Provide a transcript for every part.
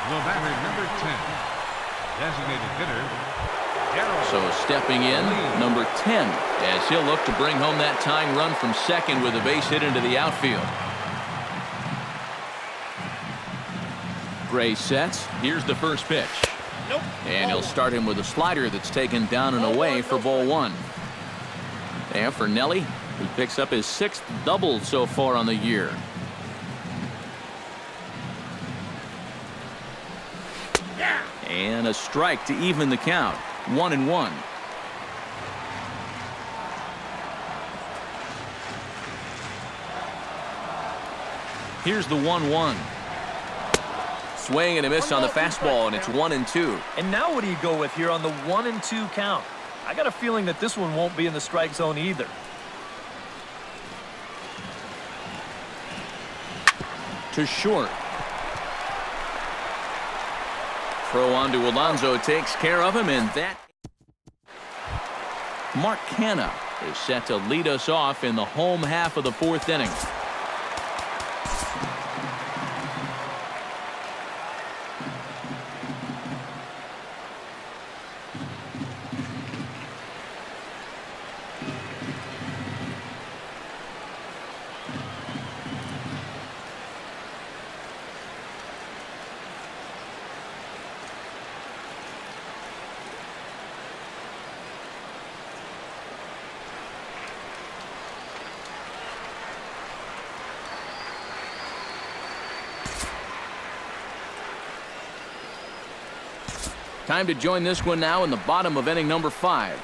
The batter, number 10. Designated hitter. So stepping in, number 10, as he'll look to bring home that tying run from second with a base hit into the outfield. Gray sets. Here's the first pitch. Nope. And he'll start him with a slider that's taken down and away for ball one. And for Nelly, he picks up his 6th double so far on the year. And a strike to even the count. 1-1. Here's the 1-1. Swing and a miss on the fastball, and it's 1-2. And now what do you go with here on the 1-2 count? I got a feeling that this one won't be in the strike zone either. To short. Throw on to Alonso takes care of him, and that Mark Canha is set to lead us off in the home half of the 4th inning. Time to join this one now in the bottom of inning number 5.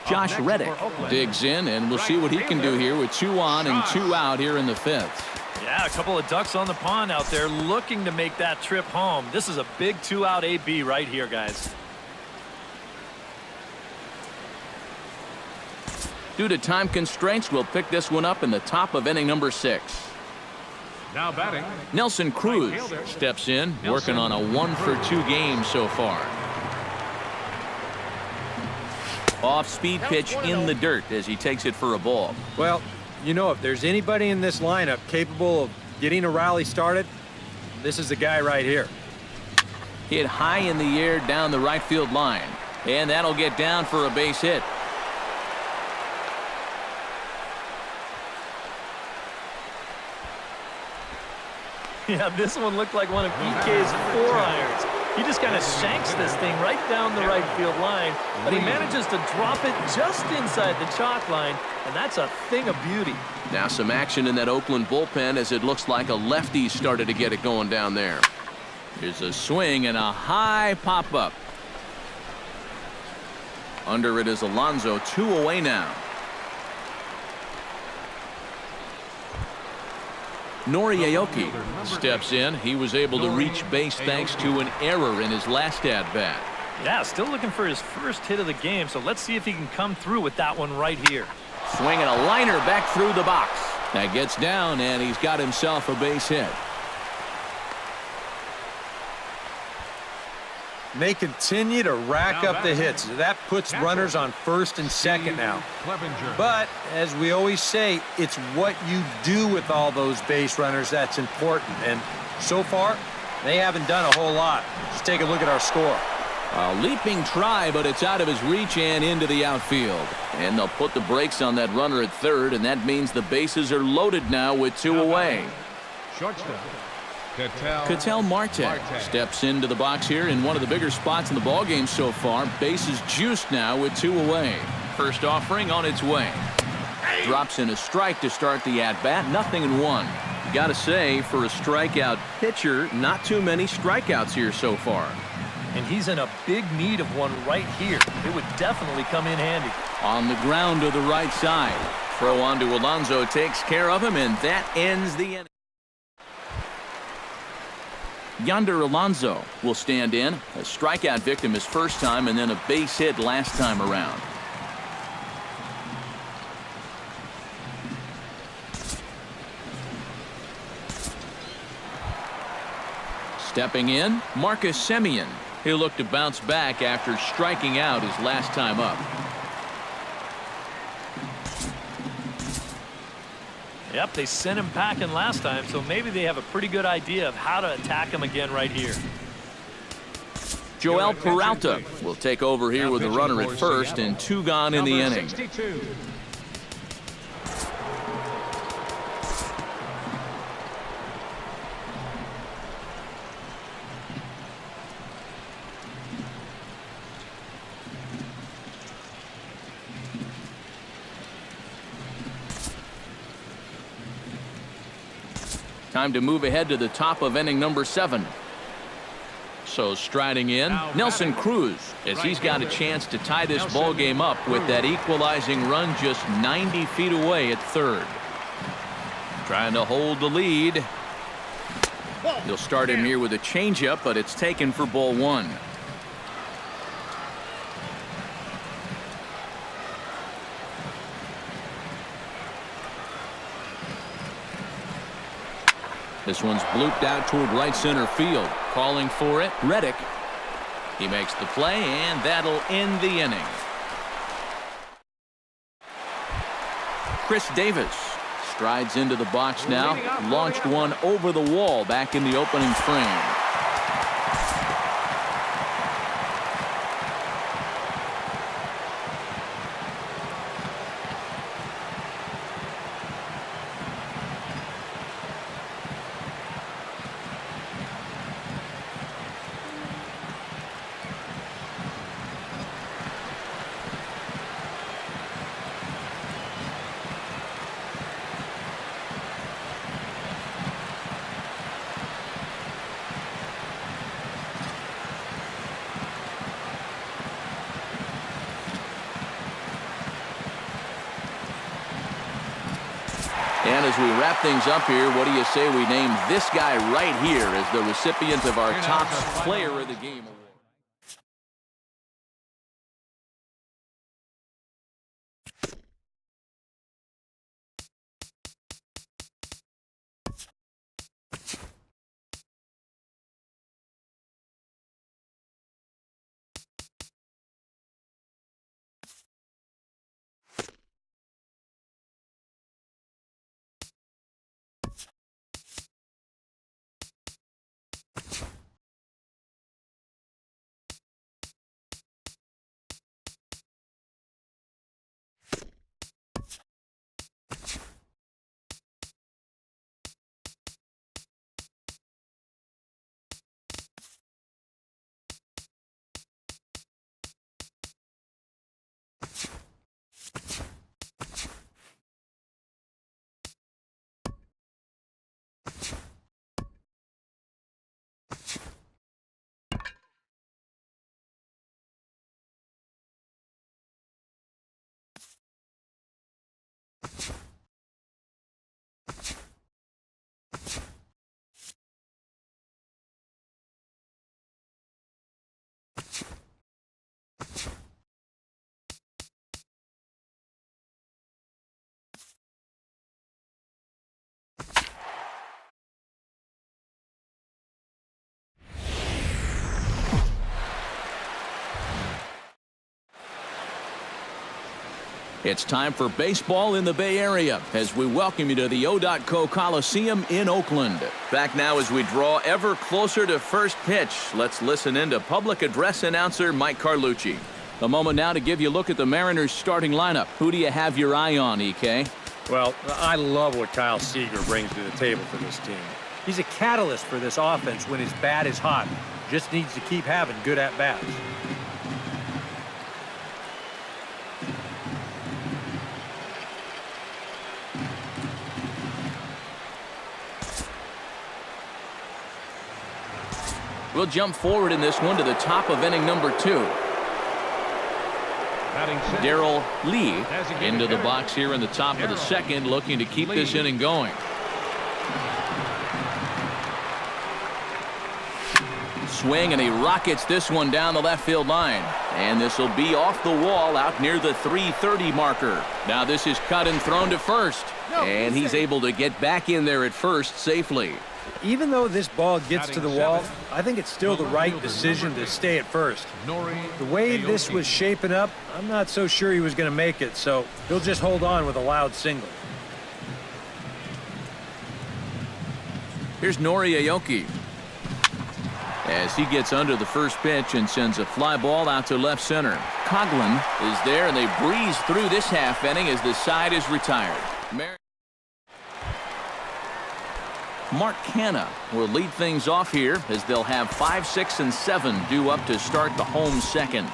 Josh Reddick digs in, and we'll see what he can do here with 2 on and 2 out here in the 5th. Yeah, a couple of ducks on the pond out there looking to make that trip home. This is a big 2-out AB right here, guys. Due to time constraints, we'll pick this one up in the top of inning number 6. Now batting, Nelson Cruz steps in, working on a 1-for-2 game so far. Off-speed pitch in the dirt as he takes it for a ball. Well, you know, if there's anybody in this lineup capable of getting a rally started, this is the guy right here. Hit high in the air down the right field line, and that'll get down for a base hit. Yeah, this one looked like one of EK's 4-irons. He just kind of shanks this thing right down the right field line, but he manages to drop it just inside the chalk line, and that's a thing of beauty. Now some action in that Oakland bullpen as it looks like a lefty started to get it going down there. Here's a swing and a high pop-up. Under it is Alonso, 2 away now. Noriaoki steps in. He was able to reach base thanks to an error in his last at-bat. Yeah, still looking for his first hit of the game, so let's see if he can come through with that one right here. Swinging a liner back through the box. That gets down, and he's got himself a base hit. They continue to rack up the hits. That puts runners on first and second now. But, as we always say, it's what you do with all those base runners that's important. And so far, they haven't done a whole lot. Just take a look at our score. A leaping try, but it's out of his reach and into the outfield. And they'll put the brakes on that runner at third, and that means the bases are loaded now with 2 away. shortstop, Ketel Marte steps into the box here in one of the bigger spots in the ballgame so far. Bases juiced now with 2 away. First offering on its way. Drops in a strike to start the at-bat. 0-1. Gotta say, for a strikeout pitcher, not too many strikeouts here so far. And he's in a big need of one right here. It would definitely come in handy. On the ground to the right side. Throw on to Alonso takes care of him, and that ends the inning. Yonder Alonso will stand in. A strikeout victim his first time, and then a base hit last time around. Stepping in, Marcus Semien. He'll look to bounce back after striking out his last time up. Yep, they sent him packing last time, so maybe they have a pretty good idea of how to attack him again right here. Joel Peralta will take over here with a runner at first and 2 gone in the inning. 62. Time to move ahead to the top of inning number 7. So striding in, Nelson Cruz, as he's got a chance to tie this ball game up with that equalizing run just 90 feet away at third. Trying to hold the lead. He'll start him here with a changeup, but it's taken for ball 1. This one's blooped out toward right center field. Calling for it, Reddick. He makes the play, and that'll end the inning. Chris Davis strides into the box now. Launched one over the wall back in the opening frame. And as we wrap things up here, what do you say we name this guy right here as the recipient of our top player of the game award? It's time for baseball in the Bay Area as we welcome you to the O.co Coliseum in Oakland. Back now as we draw ever closer to first pitch. Let's listen in to public address announcer Mike Carlucci. A moment now to give you a look at the Mariners starting lineup. Who do you have your eye on, EK? Well, I love what Kyle Seager brings to the table for this team. He's a catalyst for this offense when his bat is hot. Just needs to keep having good at-bats. We'll jump forward in this one to the top of inning number 2. Darrell Lee into the box here in the top of the second, looking to keep this inning going. Swing, and he rockets this one down the left field line. And this will be off the wall out near the 330 marker. Now this is cut and thrown to first. And he's able to get back in there at first safely. Even though this ball gets to the wall, I think it's still the right decision to stay at first. The way this was shaping up, I'm not so sure he was going to make it, so he'll just hold on with a loud single. Here's Nori Aoki as he gets under the first pitch and sends a fly ball out to left center. Coughlin is there, and they breeze through this half inning as the side is retired. Mark Canha will lead things off here as they'll have 5, 6, and 7 due up to start the home second.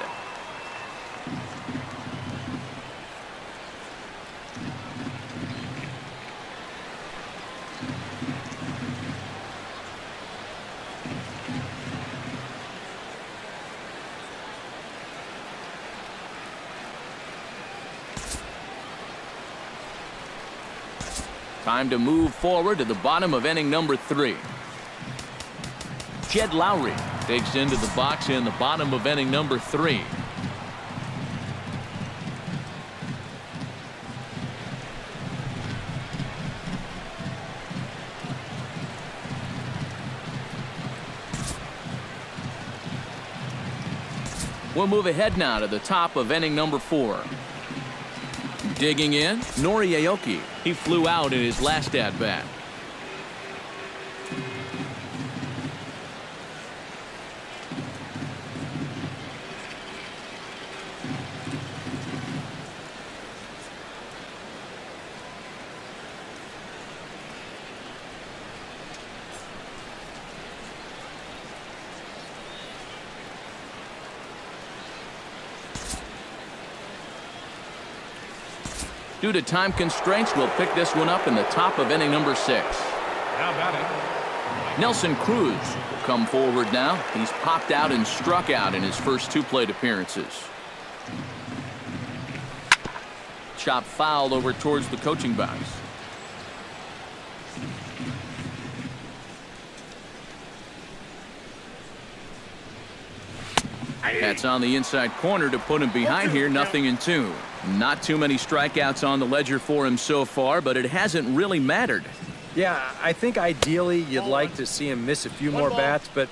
Time to move forward to the bottom of inning number 3. Jed Lowry takes into the box in the bottom of inning number 3. We'll move ahead now to the top of inning number 4. Digging in, Nori Aoki. He flew out in his last at-bat. Due to time constraints, we'll pick this one up in the top of inning number 6. How about it? Nelson Cruz will come forward now. He's popped out and struck out in his first 2 plate appearances. Chop foul over towards the coaching box. That's on the inside corner to put him behind here. 0-2. Not too many strikeouts on the ledger for him so far, but it hasn't really mattered. Yeah, I think ideally you'd like to see him miss a few more bats, but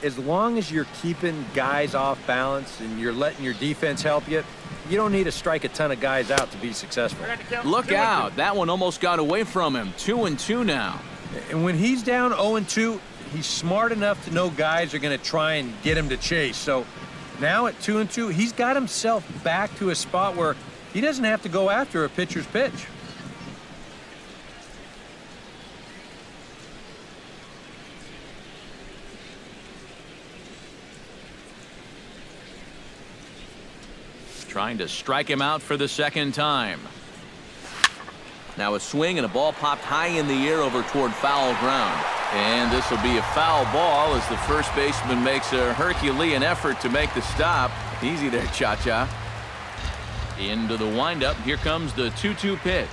as long as you're keeping guys off balance and you're letting your defense help you, you don't need to strike a ton of guys out to be successful. Look out. That one almost got away from him. 2-2 now. And when he's down 0-2, he's smart enough to know guys are going to try and get him to chase. So now at 2-2, he's got himself back to a spot where he doesn't have to go after a pitcher's pitch. Trying to strike him out for the second time. Now a swing and a ball popped high in the air over toward foul ground. And this will be a foul ball as the first baseman makes a Herculean effort to make the stop. Easy there, Cha-Cha. Into the windup. Here comes the 2-2 pitch.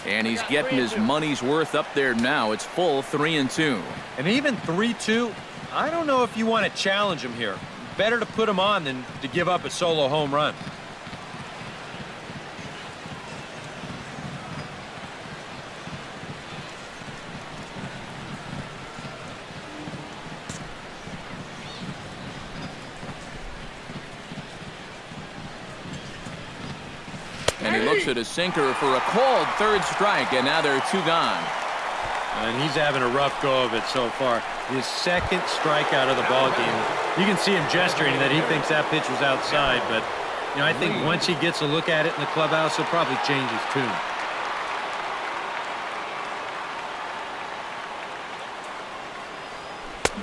And he's getting his money's worth up there now. It's full 3-2. And even 3-2, I don't know if you want to challenge him here. Better to put him on than to give up a solo home run. And he looks at a sinker for a called third strike, and now there are 2 gone. And he's having a rough go of it so far. His second strikeout of the ball game. You can see him gesturing that he thinks that pitch was outside, but you know, I think once he gets a look at it in the clubhouse, he'll probably change his tune.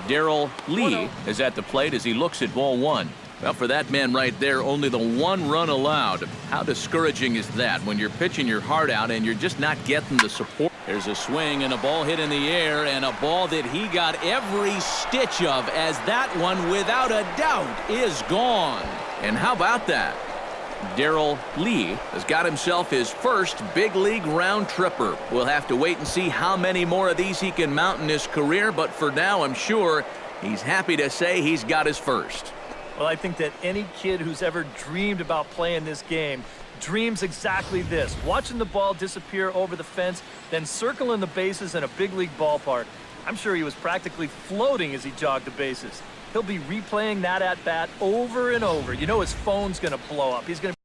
Darrell Lee is at the plate as he looks at ball 1. Well, for that man right there, only the 1 run allowed. How discouraging is that when you're pitching your heart out and you're just not getting the support? There's a swing and a ball hit in the air, and a ball that he got every stitch of, as that one, without a doubt, is gone. And how about that? Darrell Lee has got himself his first big league round tripper. We'll have to wait and see how many more of these he can mount in his career, but for now, I'm sure he's happy to say he's got his first. Well, I think that any kid who's ever dreamed about playing this game dreams exactly this. Watching the ball disappear over the fence, then circling the bases in a big league ballpark. I'm sure he was practically floating as he jogged the bases. He'll be replaying that at-bat over and over. You know his phone's going to blow up. He's going to